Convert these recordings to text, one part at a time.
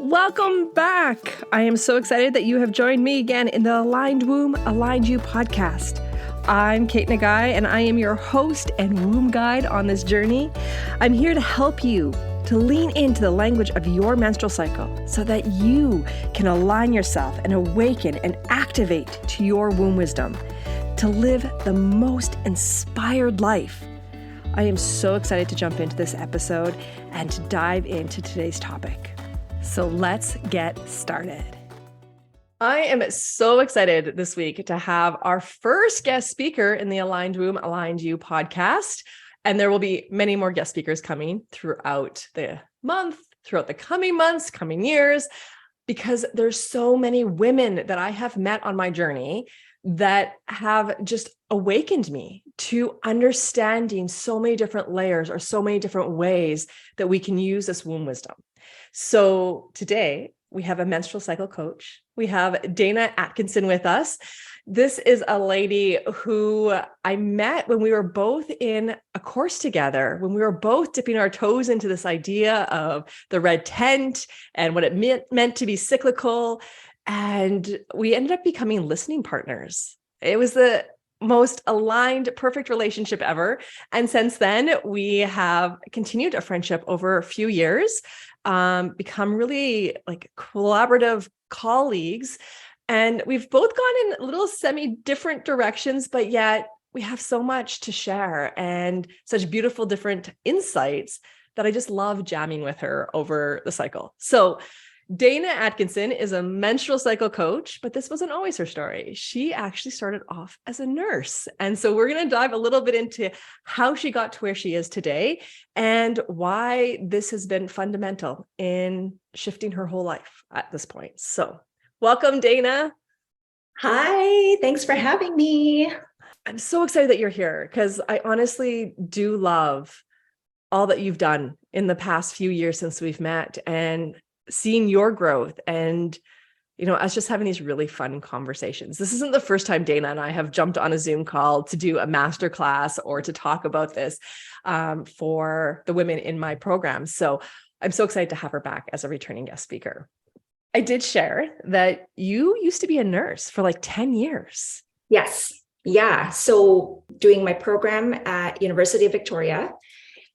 Welcome back. I am so excited that you have joined me again in the Aligned Womb, Aligned You podcast. I'm Kate Nagai, and I am your host and womb guide on this journey. I'm here to help you to lean into the language of your menstrual cycle so that you can align yourself and awaken and activate to your womb wisdom to live the most inspired life. I am so excited to jump into this episode and to dive into today's topic. So let's get started. I am so excited this week to have our first guest speaker in the Aligned Womb, Aligned You podcast. And there will be many more guest speakers coming throughout the month, throughout the coming months, coming years, because there's so many women that I have met on my journey that have just awakened me to understanding so many different layers or so many different ways that we can use this womb wisdom. So today we have a menstrual cycle coach. We have Dana Atkinson with us. This is a lady who I met when we were both in a course together, when we were both dipping our toes into this idea of the red tent and what it meant to be cyclical. And we ended up becoming listening partners. It was the most aligned, perfect relationship ever. And since then, we have continued a friendship over a few years, become really like collaborative colleagues. And we've both gone in little semi-different directions, but yet we have so much to share and such beautiful different insights that I just love jamming with her over the cycle. So Dana Atkinson is a menstrual cycle coach, but this wasn't always her story. She actually started off as a nurse. And so we're going to dive a little bit into how she got to where she is today and why this has been fundamental in shifting her whole life at this point. So welcome, Dana. Hi, thanks for having me. I'm so excited that you're here because I honestly do love all that you've done in the past few years since we've met and seeing your growth and, us just having these really fun conversations. This isn't the first time Dana and I have jumped on a Zoom call to do a masterclass or to talk about this for the women in my program. So I'm so excited to have her back as a returning guest speaker. I did share that you used to be a nurse for like 10 years. Yes. Yeah. So doing my program at University of Victoria.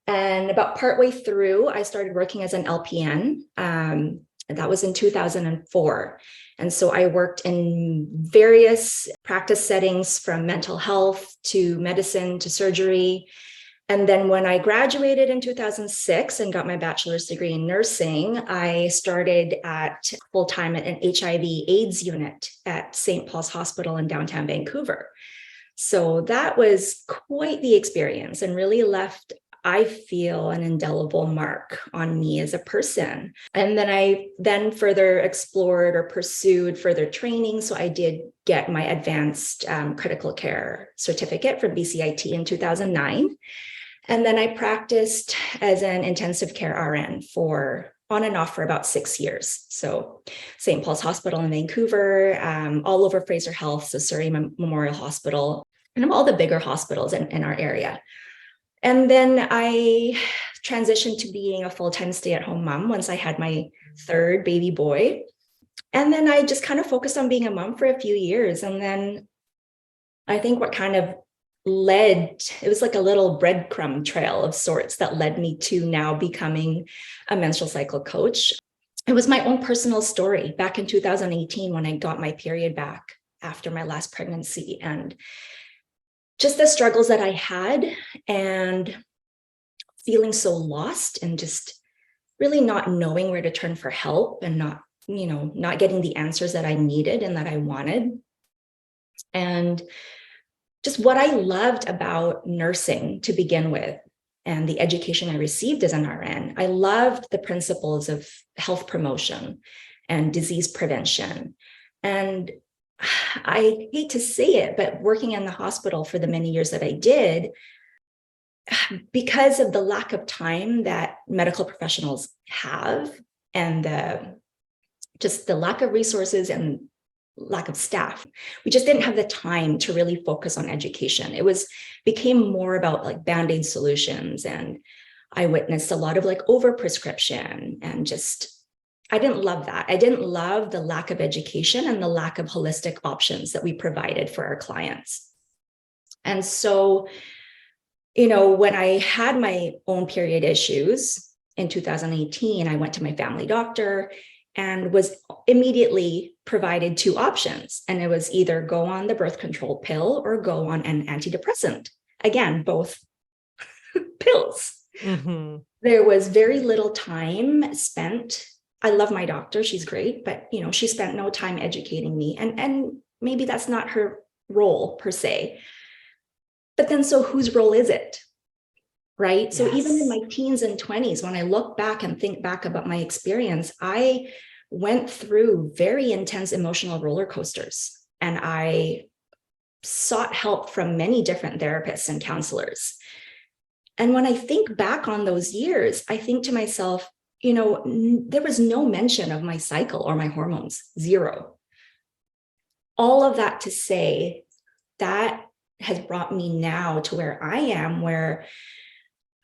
And about partway through, I started working as an LPN. And that was in 2004. And so I worked in various practice settings from mental health to medicine to surgery. And then when I graduated in 2006 and got my bachelor's degree in nursing, I started at full-time at an HIV/AIDS unit at St. Paul's Hospital in downtown Vancouver. So that was quite the experience and really left, I feel, an indelible mark on me as a person. And then I further explored or pursued further training. So I did get my advanced critical care certificate from BCIT in 2009. And then I practiced as an intensive care RN on and off for about 6 years. So St. Paul's Hospital in Vancouver, all over Fraser Health, so Surrey Memorial Hospital, and all the bigger hospitals in our area. And then I transitioned to being a full-time stay-at-home mom once I had my third baby boy. And then I just kind of focused on being a mom for a few years. And then I think what kind of it was like a little breadcrumb trail of sorts that led me to now becoming a menstrual cycle coach. It was my own personal story back in 2018 when I got my period back after my last pregnancy, and just the struggles that I had and feeling so lost and just really not knowing where to turn for help and not getting the answers that I needed and that I wanted. And just what I loved about nursing to begin with and the education I received as an RN, I loved the principles of health promotion and disease prevention. And I hate to say it, but working in the hospital for the many years that I did, because of the lack of time that medical professionals have and just the lack of resources and lack of staff, we just didn't have the time to really focus on education. Became more about like Band-Aid solutions, and I witnessed a lot of like overprescription and just I didn't love that. I didn't love the lack of education and the lack of holistic options that we provided for our clients. And so, when I had my own period issues in 2018, I went to my family doctor and was immediately provided two options. And it was either go on the birth control pill or go on an antidepressant. Again, both pills. Mm-hmm. There was very little time spent. I love my doctor. She's great, but she spent no time educating me. And maybe that's not her role per se. But then, so whose role is it? Right? Yes. So even in my teens and 20s, when I look back and think back about my experience, I went through very intense emotional roller coasters, and I sought help from many different therapists and counselors. And when I think back on those years, I think to myself, there was no mention of my cycle or my hormones, zero. All of that to say that has brought me now to where I am, where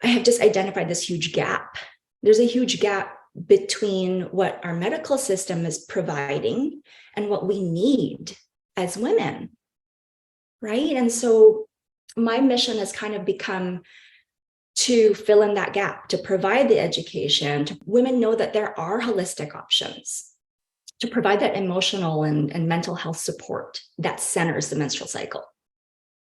I have just identified this huge gap. There's a huge gap between what our medical system is providing and what we need as women, right? And so my mission has kind of become to fill in that gap, to provide the education, to women know that there are holistic options, to provide that emotional and mental health support that centers the menstrual cycle.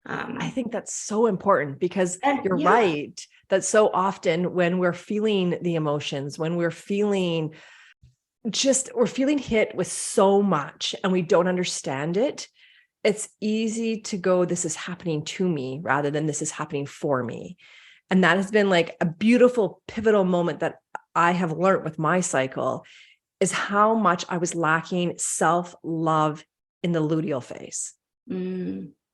I think that's so important, because you're right that so often when we're feeling the emotions, when we're feeling hit with so much and we don't understand it, it's easy to go, this is happening to me rather than this is happening for me. And that has been like a beautiful pivotal moment that I have learned with my cycle, is how much I was lacking self-love in the luteal phase.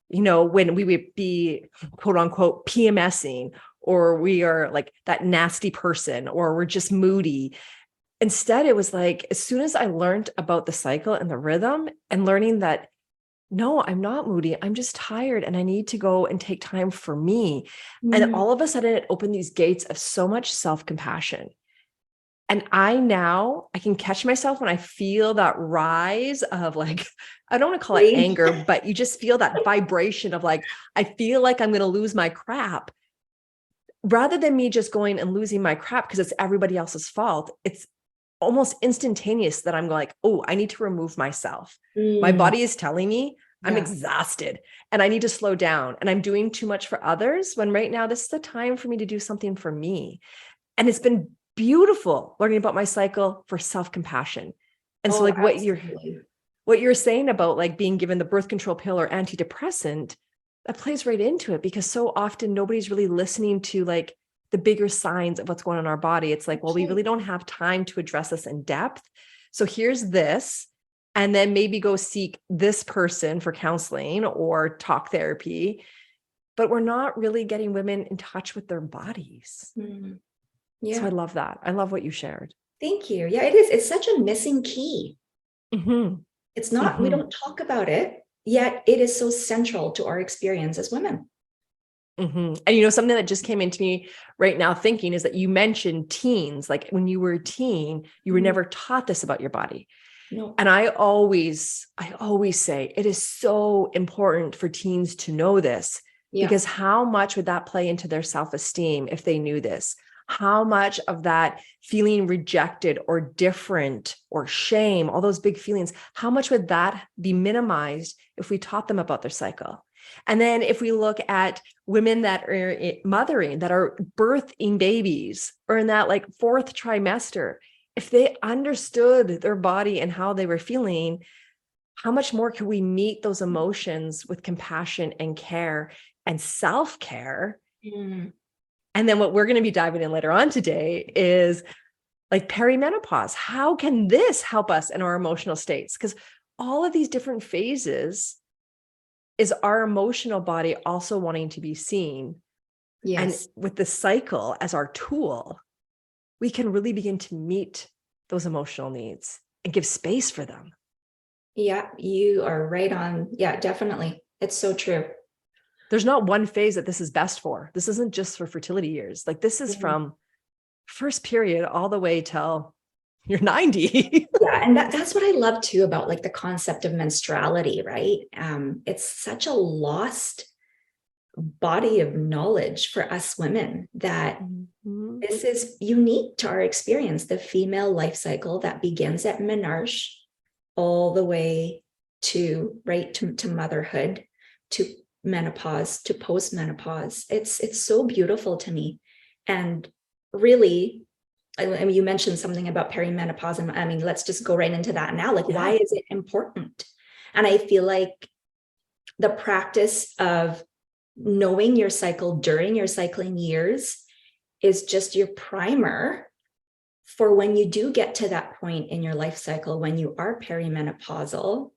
When we would be quote unquote PMSing, or we are like that nasty person, or we're just moody. Instead, it was like, as soon as I learned about the cycle and the rhythm, and learning that, no, I'm not moody, I'm just tired and I need to go and take time for me. And all of a sudden it opened these gates of so much self-compassion. And I can catch myself when I feel that rise of like, I don't want to call it anger, but you just feel that vibration of like, I feel like I'm going to lose my crap. Rather than me just going and losing my crap because it's everybody else's fault, it's almost instantaneous that I'm like, oh, I need to remove myself. My body is telling me I'm exhausted and I need to slow down, and I'm doing too much for others, when right now this is the time for me to do something for me. And it's been beautiful learning about my cycle for self-compassion. And so like what you're saying about like being given the birth control pill or antidepressant, that plays right into it, because so often nobody's really listening to like the bigger signs of what's going on in our body. It's like, well, we really don't have time to address this in depth. So here's this, and then maybe go seek this person for counseling or talk therapy. But we're not really getting women in touch with their bodies. So I love that. I love what you shared. Thank you. Yeah, it is. It's such a missing key. It's not, we don't talk about it, yet it is so central to our experience as women. And something that just came into me right now thinking is that you mentioned teens, like when you were a teen, you were never taught this about your body. No. And I always say it is so important for teens to know this, because how much would that play into their self-esteem if they knew this? How much of that feeling rejected or different or shame, all those big feelings, how much would that be minimized if we taught them about their cycle? And then if we look at women that are mothering, that are birthing babies, or in that like fourth trimester, if they understood their body and how they were feeling, how much more could we meet those emotions with compassion and care and self-care? And then what we're going to be diving in later on today is like perimenopause. How can this help us in our emotional states? Because all of these different phases is our emotional body also wanting to be seen. And with the cycle as our tool, we can really begin to meet those emotional needs and give space for them. Yeah, you are right on. Yeah, definitely. It's so true. There's not one phase that this is best for. This isn't just for fertility years. Like this is from first period all the way till you're 90. Yeah. And that's what I love too about like the concept of menstruality, right? It's such a lost body of knowledge for us women that this is unique to our experience, the female life cycle that begins at menarche all the way to motherhood, to menopause, to postmenopause. It's so beautiful to me. And really, I mean, you mentioned something about perimenopause, and I mean, let's just go right into that now. Like, why is it important? And I feel like the practice of knowing your cycle during your cycling years is just your primer for when you do get to that point in your life cycle, when you are perimenopausal,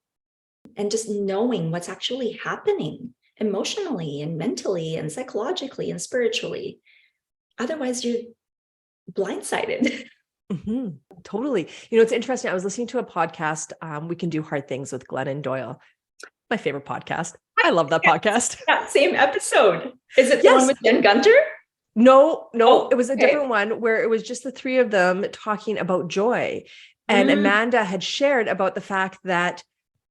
and just knowing what's actually happening emotionally and mentally and psychologically and spiritually. Otherwise, you're blindsided. Mm-hmm. Totally. You know, it's interesting. I was listening to a podcast, We Can Do Hard Things with Glennon Doyle, my favorite podcast. I love that podcast. That same episode. Is it the one with Jen Gunter? No, it was a different one where it was just the three of them talking about joy. And Amanda had shared about the fact that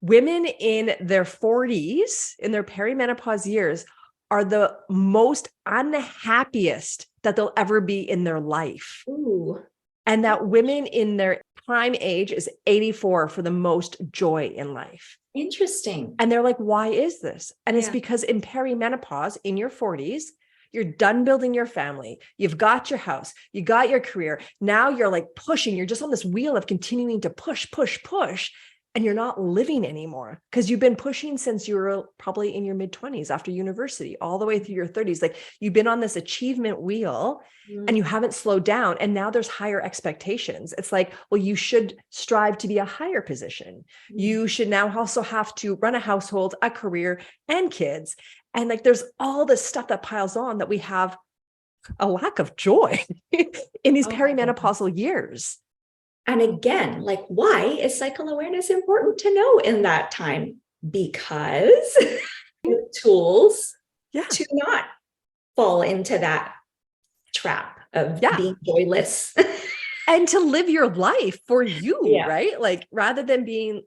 women in their 40s, in their perimenopause years, are the most unhappiest that they'll ever be in their life. Ooh. And that women in their prime age is 84 for the most joy in life. Interesting. And they're like, why is this? And it's because in perimenopause, in your 40s, you're done building your family. You've got your house. You got your career. Now you're like pushing. You're just on this wheel of continuing to push. And you're not living anymore because you've been pushing since you were probably in your mid-20s after university, all the way through your 30s. Like you've been on this achievement wheel and you haven't slowed down. And now there's higher expectations. It's like, well, you should strive to be a higher position. You should now also have to run a household, a career, and kids. And like, there's all this stuff that piles on that we have a lack of joy in these perimenopausal years. And again, like, why is cycle awareness important to know in that time? Because tools to not fall into that trap of being joyless. And to live your life for you, right? Like, rather than being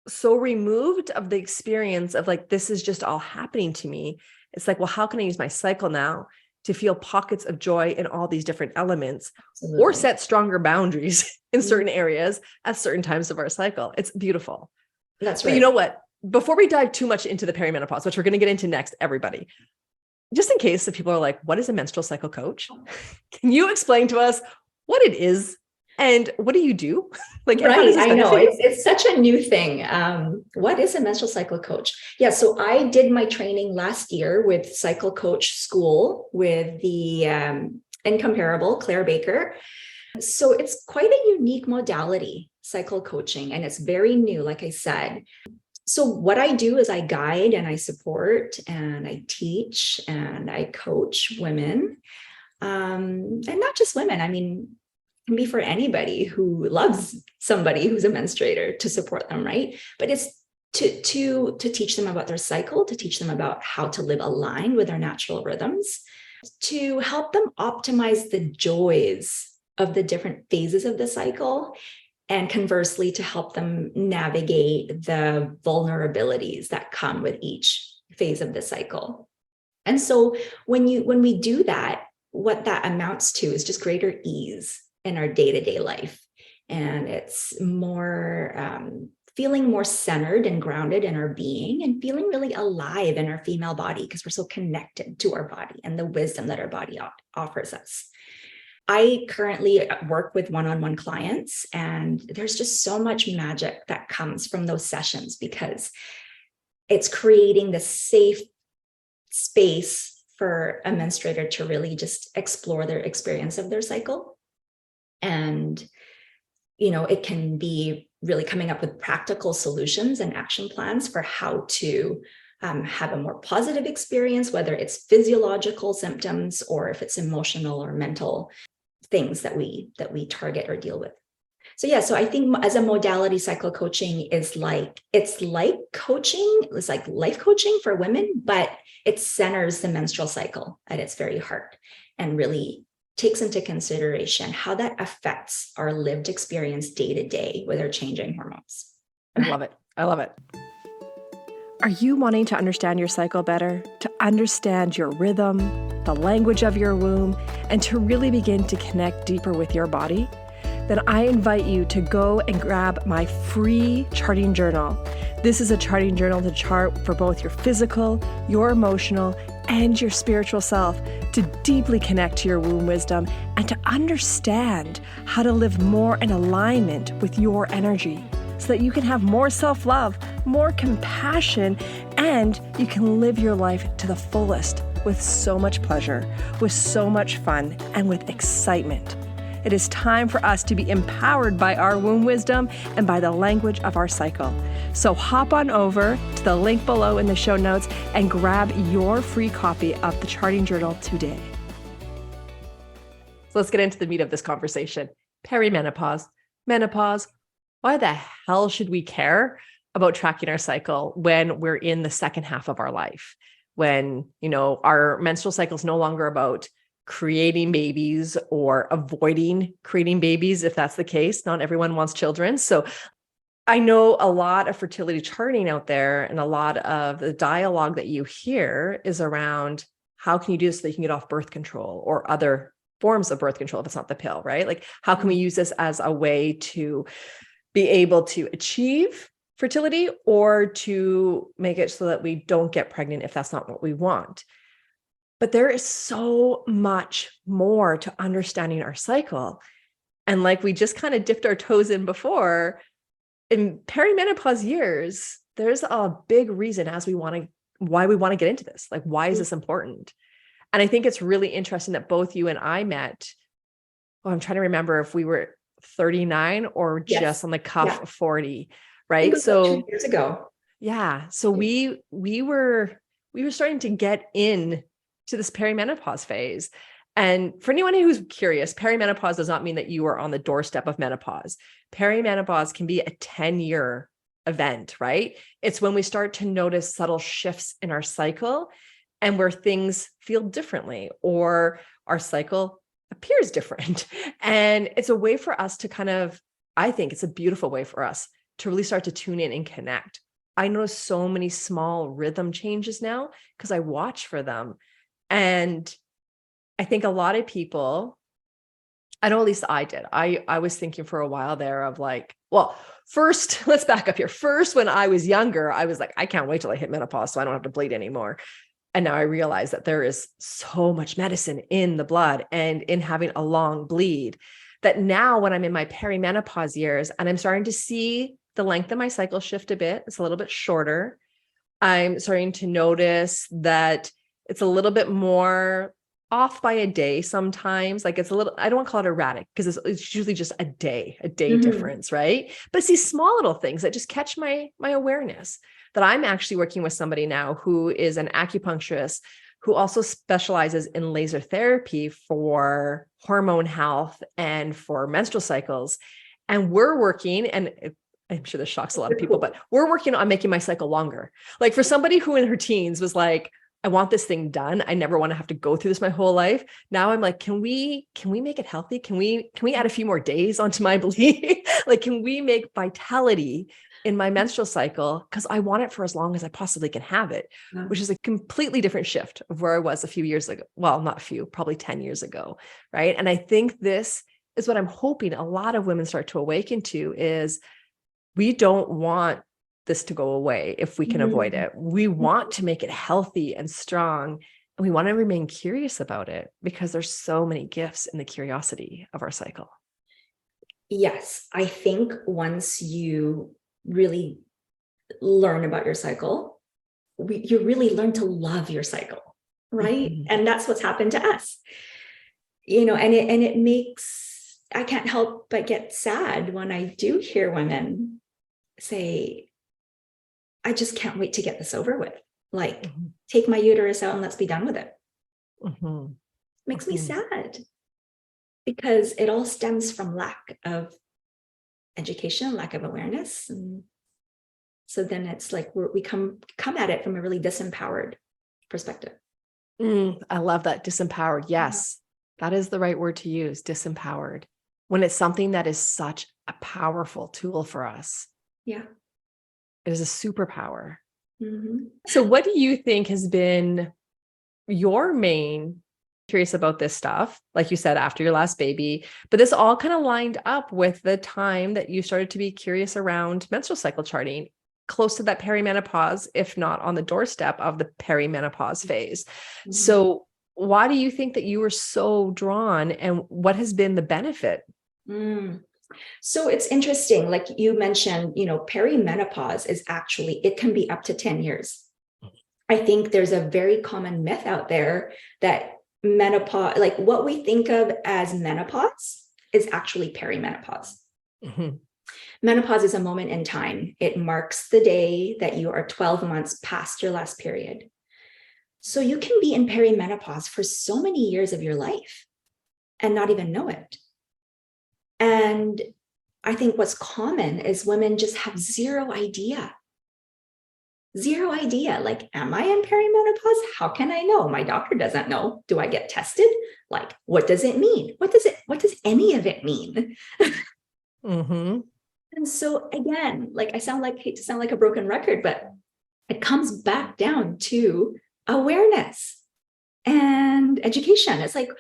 so removed of the experience of like, this is just all happening to me. It's like, well, how can I use my cycle now to feel pockets of joy in all these different elements or set stronger boundaries in certain areas at certain times of our cycle? It's beautiful. That's right. But you know what? Before we dive too much into the perimenopause, which we're going to get into next, everybody, just in case if people are like, what is a menstrual cycle coach? Can you explain to us what it is and what do you do? Like, right, I know it's such a new thing. What is a menstrual cycle coach? Yeah, so I did my training last year with Cycle Coach School with the incomparable Claire Baker. So it's quite a unique modality, cycle coaching, and it's very new, like I said. So what I do is I guide and I support and I teach and I coach women, and not just women. I mean, can be for anybody who loves somebody who's a menstruator, to support them, right? But it's to teach them about their cycle, to teach them about how to live aligned with their natural rhythms, to help them optimize the joys of the different phases of the cycle, and conversely, to help them navigate the vulnerabilities that come with each phase of the cycle. And so when we do that, what that amounts to is just greater ease in our day-to-day life. And it's more feeling more centered and grounded in our being and feeling really alive in our female body because we're so connected to our body and the wisdom that our body offers us. I currently work with one-on-one clients, and there's just so much magic that comes from those sessions because it's creating the safe space for a menstruator to really just explore their experience of their cycle. And, you know, it can be really coming up with practical solutions and action plans for how to have a more positive experience, whether it's physiological symptoms or if it's emotional or mental things that we target or deal with. So I think as a modality, cycle coaching is like, it's like life coaching for women, but it centers the menstrual cycle at its very heart and really takes into consideration how that affects our lived experience day to day with our changing hormones. I love it. I love it. Are you wanting to understand your cycle better, to understand your rhythm, the language of your womb, and to really begin to connect deeper with your body? Then I invite you to go and grab my free charting journal. This is a charting journal to chart for both your physical, your emotional, and your spiritual self, to deeply connect to your womb wisdom and to understand how to live more in alignment with your energy, so that you can have more self-love, more compassion, and you can live your life to the fullest with so much pleasure, with so much fun, and with excitement. It is time for us to be empowered by our womb wisdom and by the language of our cycle. So hop on over to the link below in the show notes and grab your free copy of the charting journal today. So let's get into the meat of this conversation. Perimenopause, menopause. Why the hell should we care about tracking our cycle when we're in the second half of our life? When, our menstrual cycle is no longer about creating babies or avoiding creating babies, if that's the case. Not everyone wants children. So I know a lot of fertility charting out there, and a lot of the dialogue that you hear is around how can you do this so that you can get off birth control or other forms of birth control if it's not the pill, right? Like, how can we use this as a way to be able to achieve fertility or to make it so that we don't get pregnant if that's not what we want? But there is so much more to understanding our cycle. And like we just kind of dipped our toes in before, in perimenopause years, there's a big reason why we want to get into this. Like, why is this important? And I think it's really interesting that both you and I met. Well, I'm trying to remember if we were 39 or just on the cuff of 40, right? So 2 years ago. Yeah. So we were starting to get in to this perimenopause phase. And for anyone who's curious, perimenopause does not mean that you are on the doorstep of menopause. Perimenopause can be a 10-year event, right? It's when we start to notice subtle shifts in our cycle and where things feel differently or our cycle appears different. And it's a way for us to I think it's a beautiful way for us to really start to tune in and connect. I notice so many small rhythm changes now because I watch for them. And I think a lot of people, I know at least I did. I was thinking for a while there of like, well, first, let's back up here. First, when I was younger, I was like, I can't wait till I hit menopause so I don't have to bleed anymore. And now I realize that there is so much medicine in the blood and in having a long bleed that now when I'm in my perimenopause years and I'm starting to see the length of my cycle shift a bit, it's a little bit shorter. I'm starting to notice that it's a little bit more off by a day sometimes. Like it's a little, I don't want to call it erratic because it's usually just a day difference, right? But it's these small little things that just catch my awareness that I'm actually working with somebody now who is an acupuncturist who also specializes in laser therapy for hormone health and for menstrual cycles. And we're working, and I'm sure this shocks a lot of people, but we're working on making my cycle longer. Like for somebody who in her teens was like, I want this thing done. I never want to have to go through this my whole life. Now I'm like, can we make it healthy? Can we add a few more days onto my bleed? Like, can we make vitality in my menstrual cycle? Because I want it for as long as I possibly can have it, which is a completely different shift of where I was a few years ago. Well, not a few, probably 10 years ago. Right. And I think this is what I'm hoping a lot of women start to awaken to is we don't want this to go away if we can avoid it. We want to make it healthy and strong, and we want to remain curious about it because there's so many gifts in the curiosity of our cycle. Yes, I think once you really learn about your cycle, you really learn to love your cycle, right? Mm-hmm. And that's what's happened to us, and it makes, I can't help but get sad when I do hear women say, I just can't wait to get this over with. Like, take my uterus out and let's be done with it. Makes me sad because it all stems from lack of education, lack of awareness. And so then it's like we come at it from a really disempowered perspective. I love that, disempowered. Yes. That is the right word to use, disempowered, when it's something that is such a powerful tool for us. Yeah. It is a superpower. Mm-hmm. So what do you think has been your main curious about this stuff, like you said, after your last baby, but this all kind of lined up with the time that you started to be curious around menstrual cycle charting, close to that perimenopause, if not on the doorstep of the perimenopause phase. Mm-hmm. So why do you think that you were so drawn, and what has been the benefit? So it's interesting, like you mentioned, perimenopause is actually, it can be up to 10 years. I think there's a very common myth out there that menopause, like what we think of as menopause, is actually perimenopause. Mm-hmm. Menopause is a moment in time. It marks the day that you are 12 months past your last period. So you can be in perimenopause for so many years of your life and not even know it. And I think what's common is women just have zero idea. Like, am I in perimenopause? How can I know? My doctor doesn't know. Do I get tested? Like, what does it mean? What does any of it mean? Mm-hmm. And so again, like hate to sound like a broken record, but it comes back down to awareness and education. It's like,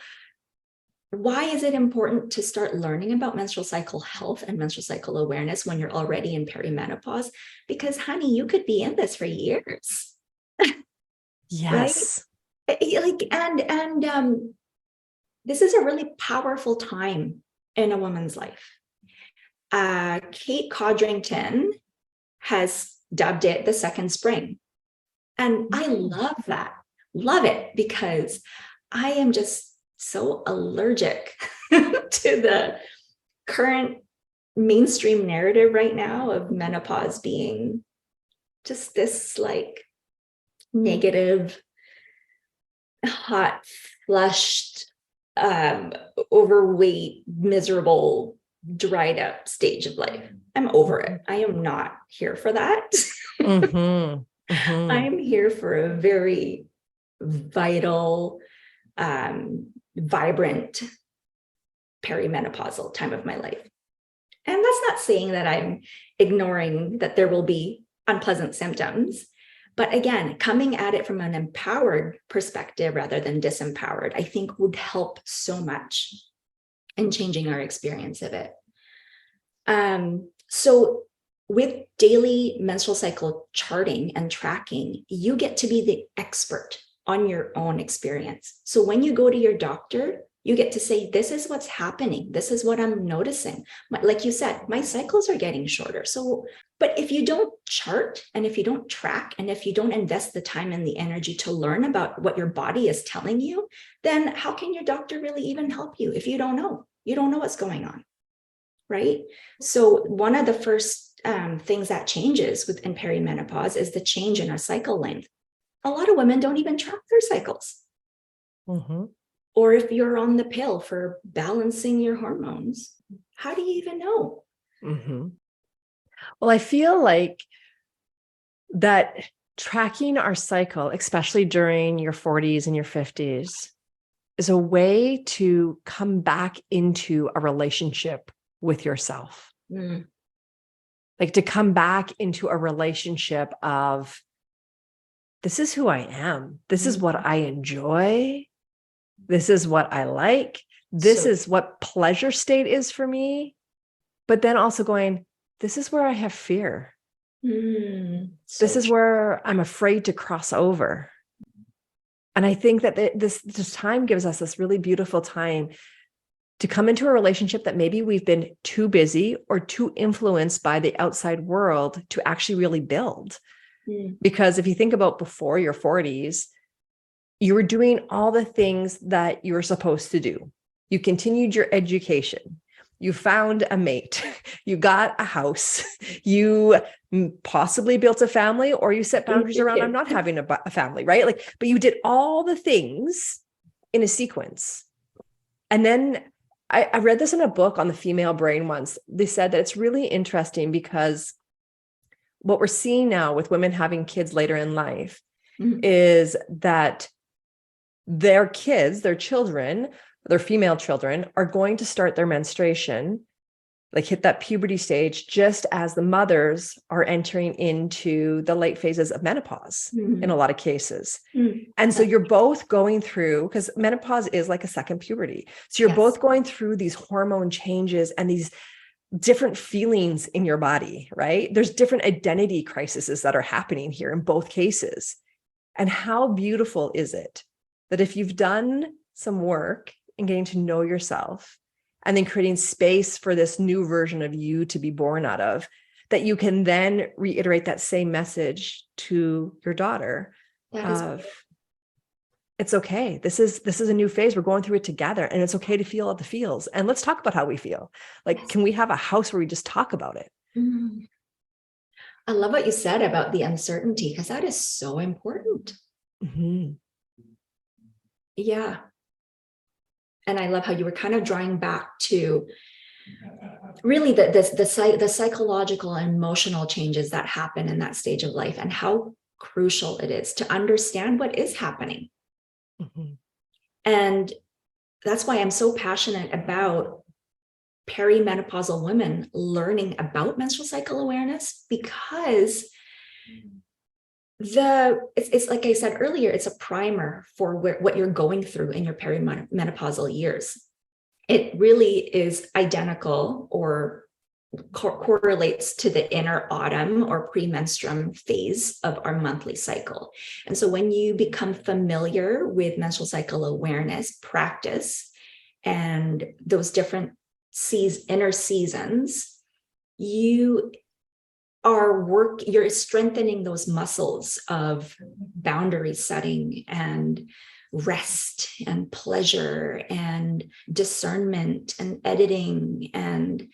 why is it important to start learning about menstrual cycle health and menstrual cycle awareness when you're already in perimenopause? Because, honey, you could be in this for years. Yes. Right? And this is a really powerful time in a woman's life. Kate Codrington has dubbed it the second spring. And I love that. Love it, because I am just so allergic to the current mainstream narrative right now of menopause being just this like negative, hot, flushed, overweight, miserable, dried up stage of life. I'm over it. I am not here for that. Mm-hmm. Mm-hmm. I'm here for a very vital, vibrant perimenopausal time of my life. And that's not saying that I'm ignoring that there will be unpleasant symptoms, but again, coming at it from an empowered perspective rather than disempowered, I think would help so much in changing our experience of it. So with daily menstrual cycle charting and tracking, you get to be the expert on your own experience. So when you go to your doctor, you get to say, this is what's happening. This is what I'm noticing. Like you said, my cycles are getting shorter. So, but if you don't chart and if you don't track and if you don't invest the time and the energy to learn about what your body is telling you, then how can your doctor really even help you if you don't know? You don't know what's going on, right? So one of the first things that changes within perimenopause is the change in our cycle length. A lot of women don't even track their cycles. Mm-hmm. Or if you're on the pill for balancing your hormones, how do you even know? Mm-hmm. Well, I feel like that tracking our cycle, especially during your 40s and your 50s, is a way to come back into a relationship with yourself. Mm. Like to come back into a relationship of, this is who I am. This is what I enjoy. This is what I like. This is what pleasure state is for me. But then also going, this is where I have fear. This is where I'm afraid to cross over. And I think that this time gives us this really beautiful time to come into a relationship that maybe we've been too busy or too influenced by the outside world to actually really build. Because if you think about before your 40s, you were doing all the things that you were supposed to do. You continued your education. You found a mate. You got a house. You possibly built a family, or you set boundaries around, I'm not having a family, right? Like, but you did all the things in a sequence. And then I read this in a book on the female brain once. They said that it's really interesting because what we're seeing now with women having kids later in life is that their kids, their children, their female children are going to start their menstruation, like hit that puberty stage, just as the mothers are entering into the late phases of menopause in a lot of cases. And so you're both going through, because menopause is like a second puberty. So you're both going through these hormone changes and these different feelings in your body, right? There's different identity crises that are happening here in both cases. And how beautiful is it that if you've done some work in getting to know yourself and then creating space for this new version of you to be born out of, that you can then reiterate that same message to your daughter of, it's okay. This is a new phase. We're going through it together, and it's okay to feel all the feels. And let's talk about how we feel. Like, can we have a house where we just talk about it? I love what you said about the uncertainty, because that is so important. Yeah. And I love how you were kind of drawing back to really the psychological and emotional changes that happen in that stage of life, and how crucial it is to understand what is happening. And that's why I'm so passionate about perimenopausal women learning about menstrual cycle awareness, because it's like I said earlier, it's a primer for what you're going through in your perimenopausal years. It really is identical or correlates to the inner autumn or premenstruum phase of our monthly cycle. And so when you become familiar with menstrual cycle awareness practice and those different inner seasons, you're strengthening those muscles of boundary setting and rest and pleasure and discernment and editing, and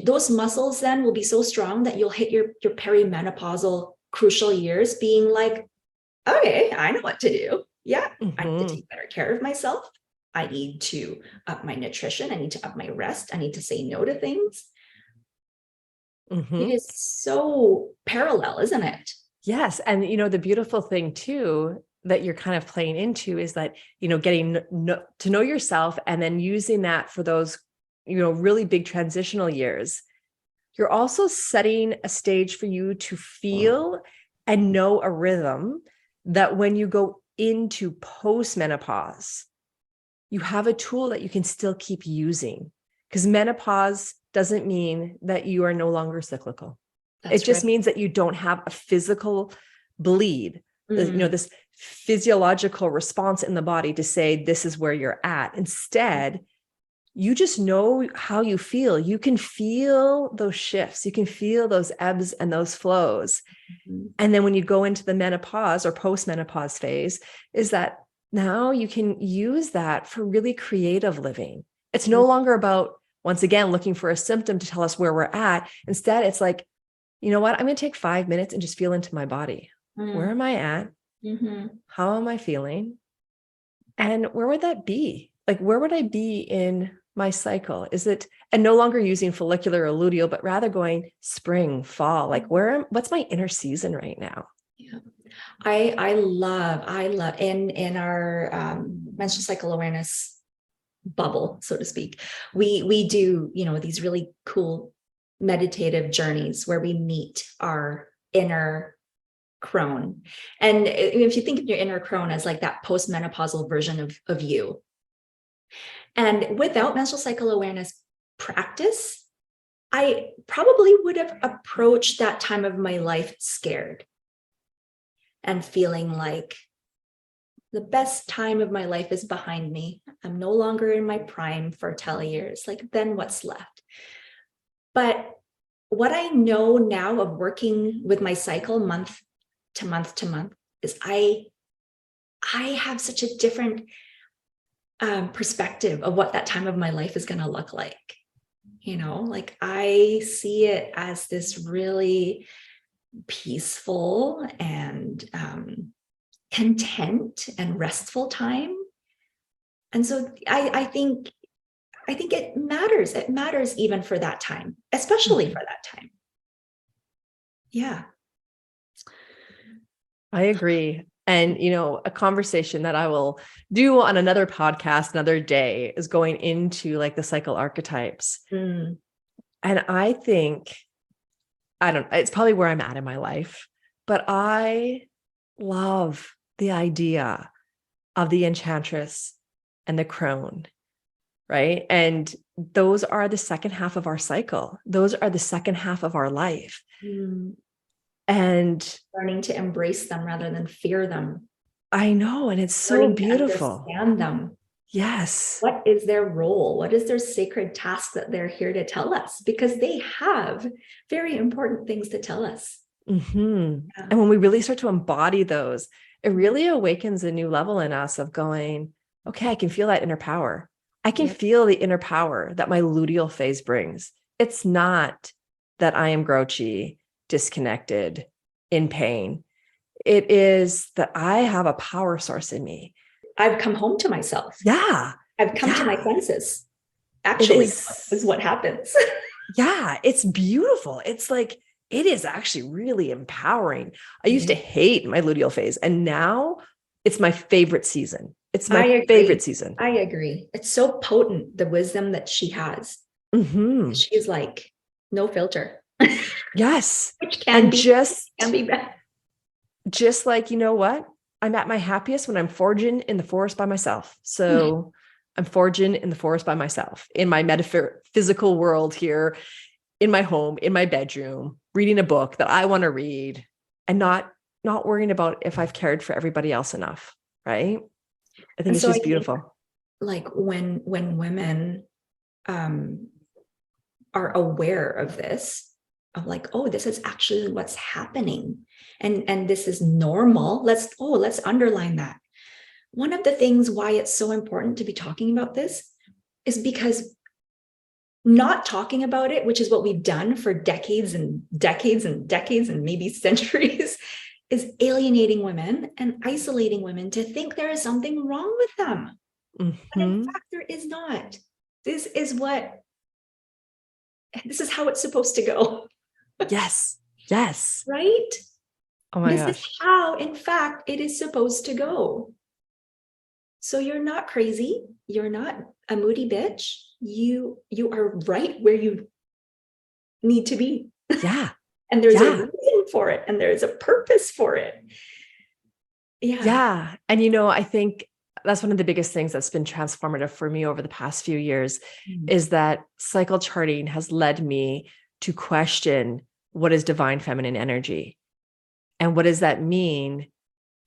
those muscles then will be so strong that you'll hit your perimenopausal crucial years being like, okay, I know what to do. Yeah, I need to take better care of myself. I need to up my nutrition. I need to up my rest. I need to say no to things. It is so parallel, isn't it? Yes. And, the beautiful thing too, that you're kind of playing into is that, getting to know yourself and then using that for those, really big transitional years. You're also setting a stage for you to feel and know a rhythm that when you go into post-menopause, you have a tool that you can still keep using, because menopause doesn't mean that you are no longer cyclical. It just means that you don't have a physical bleed, this physiological response in the body to say, this is where you're at. Instead, you just know how you feel. You can feel those shifts. You can feel those ebbs and those flows. And then when you go into the menopause or post-menopause phase, is that now you can use that for really creative living. It's no longer about, once again, looking for a symptom to tell us where we're at. Instead, it's like, you know what? I'm going to take 5 minutes and just feel into my body. Where am I at? How am I feeling? And where would that be? Like, where would I be in my cycle? Is it, and no longer using follicular or luteal, but rather going spring, fall, like what's my inner season right now? Yeah. I love in our menstrual cycle awareness bubble, so to speak, we do, these really cool meditative journeys where we meet our inner crone. And if you think of your inner crone as like that postmenopausal version of you, and without menstrual cycle awareness practice, I probably would have approached that time of my life scared and feeling like the best time of my life is behind me. I'm no longer in my prime fertile years. Like, then what's left? But what I know now of working with my cycle month to month to month is I have such a different perspective of what that time of my life is going to look like. Like, I see it as this really peaceful and content and restful time. And so I think it matters. It matters even for that time, especially for that time. Yeah. I agree. And, a conversation that I will do on another podcast, another day, is going into like the cycle archetypes. Mm. And I think, it's probably where I'm at in my life, but I love the idea of the enchantress and the crone, right? And those are the second half of our cycle. Those are the second half of our life. Mm. And learning to embrace them rather than fear them. I know. And it's so Learning beautiful. to understand them. Yes. What is their role? What is their sacred task that they're here to tell us? Because they have very important things to tell us. Mm-hmm. Yeah. And when we really start to embody those, it really awakens a new level in us of going, okay, I can feel that inner power. I can feel the inner power that my luteal phase brings. It's not that I am grouchy, disconnected, in pain. It is that I have a power source in me. I've come home to myself. Yeah. I've come to my senses. Actually, is what happens. Yeah. It's beautiful. It's like, it is actually really empowering. I used to hate my luteal phase, and now it's my favorite season. It's my favorite season. I agree. It's so potent, the wisdom that she has. Mm-hmm. She's like, no filter. Yes. Which can be bad. Just like, you know what? I'm at my happiest when I'm foraging in the forest by myself. So I'm foraging in the forest by myself, in my metaphysical world here, in my home, in my bedroom, reading a book that I want to read, and not worrying about if I've cared for everybody else enough. Right. I think it's just beautiful. Like when women are aware of this, of like, oh, this is actually what's happening. And this is normal. Let's underline that. One of the things why it's so important to be talking about this is because not talking about it, which is what we've done for decades and decades and decades and maybe centuries, is alienating women and isolating women to think there is something wrong with them. Mm-hmm. But in fact, there is not. This is how it's supposed to go. Yes. Yes. Right? Oh my gosh. This is how, in fact, it is supposed to go. So you're not crazy. You're not a moody bitch. You are right where you need to be. Yeah. And there's a reason for it. And there's a purpose for it. Yeah. Yeah. And, I think that's one of the biggest things that's been transformative for me over the past few years is that cycle charting has led me to question what is divine feminine energy. And what does that mean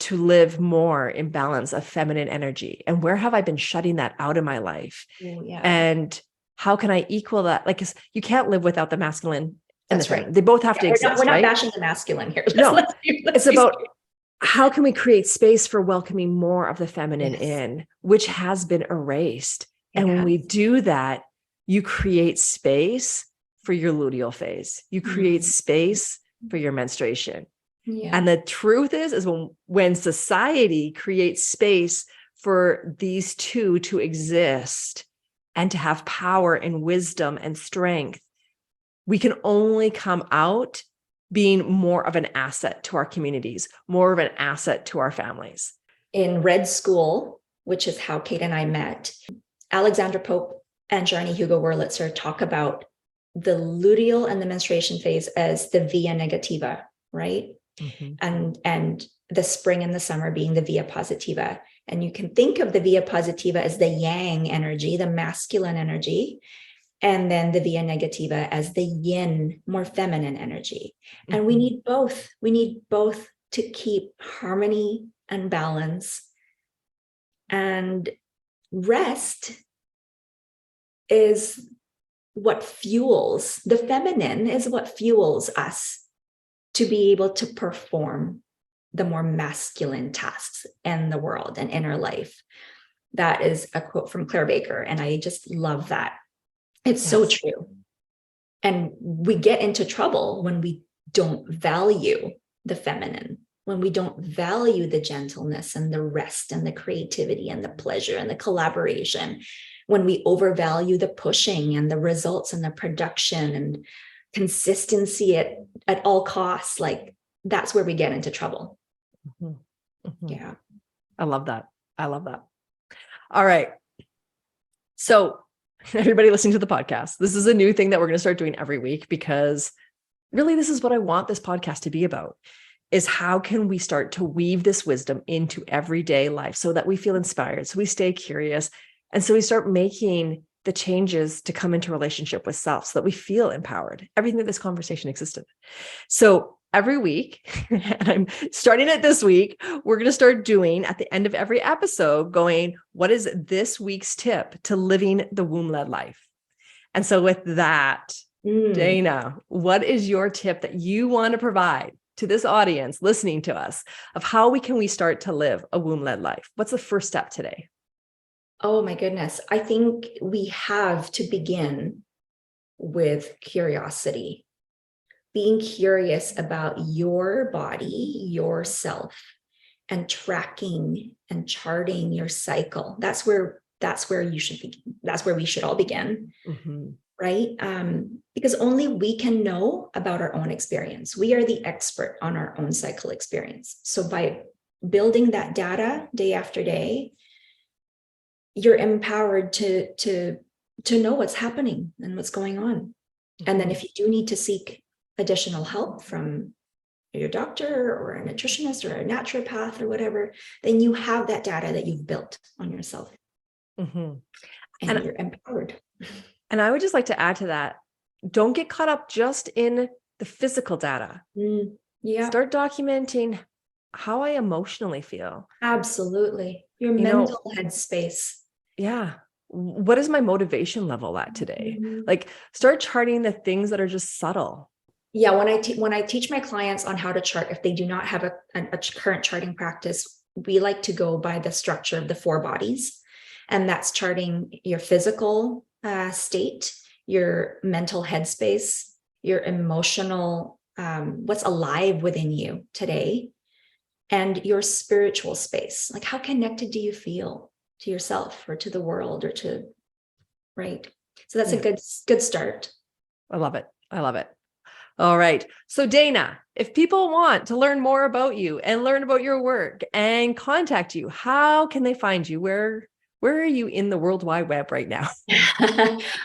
to live more in balance of feminine energy? And where have I been shutting that out in my life? And how can I equal that? Like, you can't live without the masculine and the feminine. They both have to exist. We're not bashing the masculine here. It's about how can we create space for welcoming more of the feminine in, which has been erased. And when we do that, you create space for your luteal phase. You create space for your menstruation. Yeah. And the truth is when society creates space for these two to exist and to have power and wisdom and strength, we can only come out being more of an asset to our communities, more of an asset to our families. In Red School, which is how Kate and I met, Alexandra Pope and Jarni Hugo Wurlitzer talk about the luteal and the menstruation phase as the via negativa, right? Mm-hmm. And the spring and the summer being the via positiva. And you can think of the via positiva as the yang energy, the masculine energy, and then the via negativa as the yin, more feminine energy. Mm-hmm. And we need both. We need both to keep harmony and balance. And rest is what fuels, the feminine is what fuels us to be able to perform the more masculine tasks in the world and in our life. That is a quote from Claire Baker, and I just love that. It's so true. And we get into trouble when we don't value the feminine, when we don't value the gentleness and the rest and the creativity and the pleasure and the collaboration, when we overvalue the pushing and the results and the production and consistency at all costs. Like, that's where we get into trouble. Mm-hmm. Mhm. Yeah. I love that. I love that. All right. So everybody listening to the podcast, this is a new thing that we're going to start doing every week, because really this is what I want this podcast to be about, is how can we start to weave this wisdom into everyday life so that we feel inspired, so we stay curious, and so we start making the changes to come into relationship with self so that we feel empowered. Everything that this conversation existed. So every week, and I'm starting it this week, we're going to start doing at the end of every episode going, what is this week's tip to living the womb-led life? And so with that, Dana, what is your tip that you want to provide to this audience listening to us of how we can start to live a womb-led life? What's the first step today? Oh my goodness. I think we have to begin with curiosity. Being curious about your body, yourself, and tracking and charting your cycle. That's where you should be. That's where we should all begin. Mm-hmm. Right? Because only we can know about our own experience. We are the expert on our own cycle experience. So by building that data day after day, you're empowered to know what's happening and what's going on. Mm-hmm. And then if you do need to seek additional help from your doctor or a nutritionist or a naturopath or whatever, then you have that data that you've built on yourself. Mm-hmm. And you're empowered. And I would just like to add to that, don't get caught up just in the physical data. Yeah. Start documenting how I emotionally feel. Absolutely. Your mental headspace. Yeah. What is my motivation level at today? Mm-hmm. Like, start charting the things that are just subtle. Yeah. When I teach my clients on how to chart, if they do not have a current charting practice, we like to go by the structure of the 4 bodies. And that's charting your physical state, your mental headspace, your emotional, what's alive within you today, and your spiritual space. Like, how connected do you feel to yourself or to the world or to, right? So that's a good start. I love it. I love it. All right. So Dana, if people want to learn more about you and learn about your work and contact you, how can they find you? Where are you in the World Wide Web right now?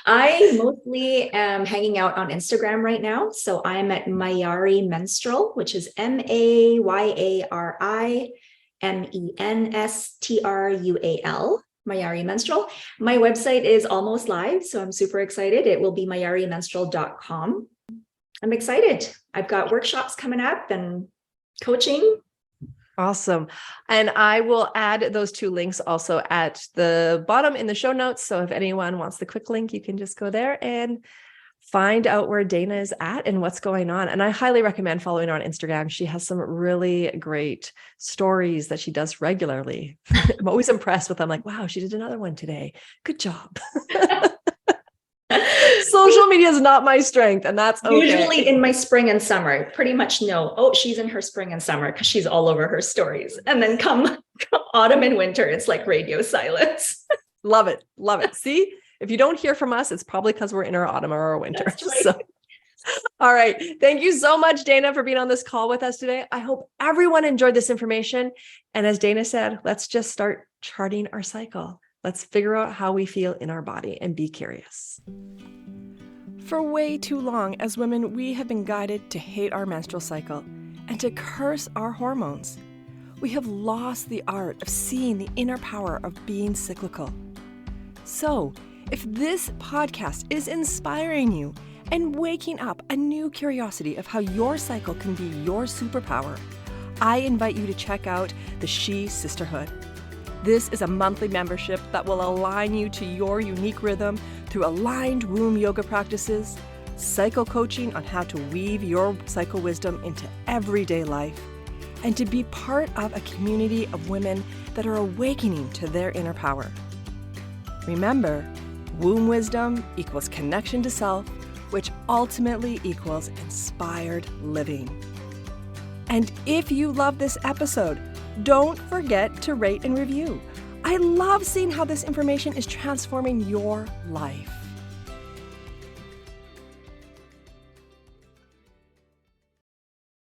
I mostly am hanging out on Instagram right now. So I'm at Mayari Menstrual, which is MAYARIMENSTRUAL, Mayari Menstrual. My website is almost live, so I'm super excited. It will be mayarimenstrual.com. I'm excited. I've got workshops coming up and coaching. Awesome. And I will add those 2 links also at the bottom in the show notes. So if anyone wants the quick link, you can just go there and find out where Dana is at and what's going on. And I highly recommend following her on Instagram. She has some really great stories that she does regularly. I'm always impressed with them. Like, wow, she did another one today. Good job. Social media is not my strength, and that's okay. Usually in my spring and summer, I pretty much know, oh, she's in her spring and summer because she's all over her stories. And then come autumn and winter, it's like radio silence. Love it. Love it. See, if you don't hear from us, it's probably because we're in our autumn or our winter. Right. So, all right. Thank you so much, Dana, for being on this call with us today. I hope everyone enjoyed this information. And as Dana said, let's just start charting our cycle. Let's figure out how we feel in our body and be curious. For way too long, as women, we have been guided to hate our menstrual cycle and to curse our hormones. We have lost the art of seeing the inner power of being cyclical. So, if this podcast is inspiring you and waking up a new curiosity of how your cycle can be your superpower, I invite you to check out the She Sisterhood. This is a monthly membership that will align you to your unique rhythm through aligned womb yoga practices, cycle coaching on how to weave your cycle wisdom into everyday life, and to be part of a community of women that are awakening to their inner power. Remember, womb wisdom equals connection to self, which ultimately equals inspired living. And if you love this episode, don't forget to rate and review. I love seeing how this information is transforming your life.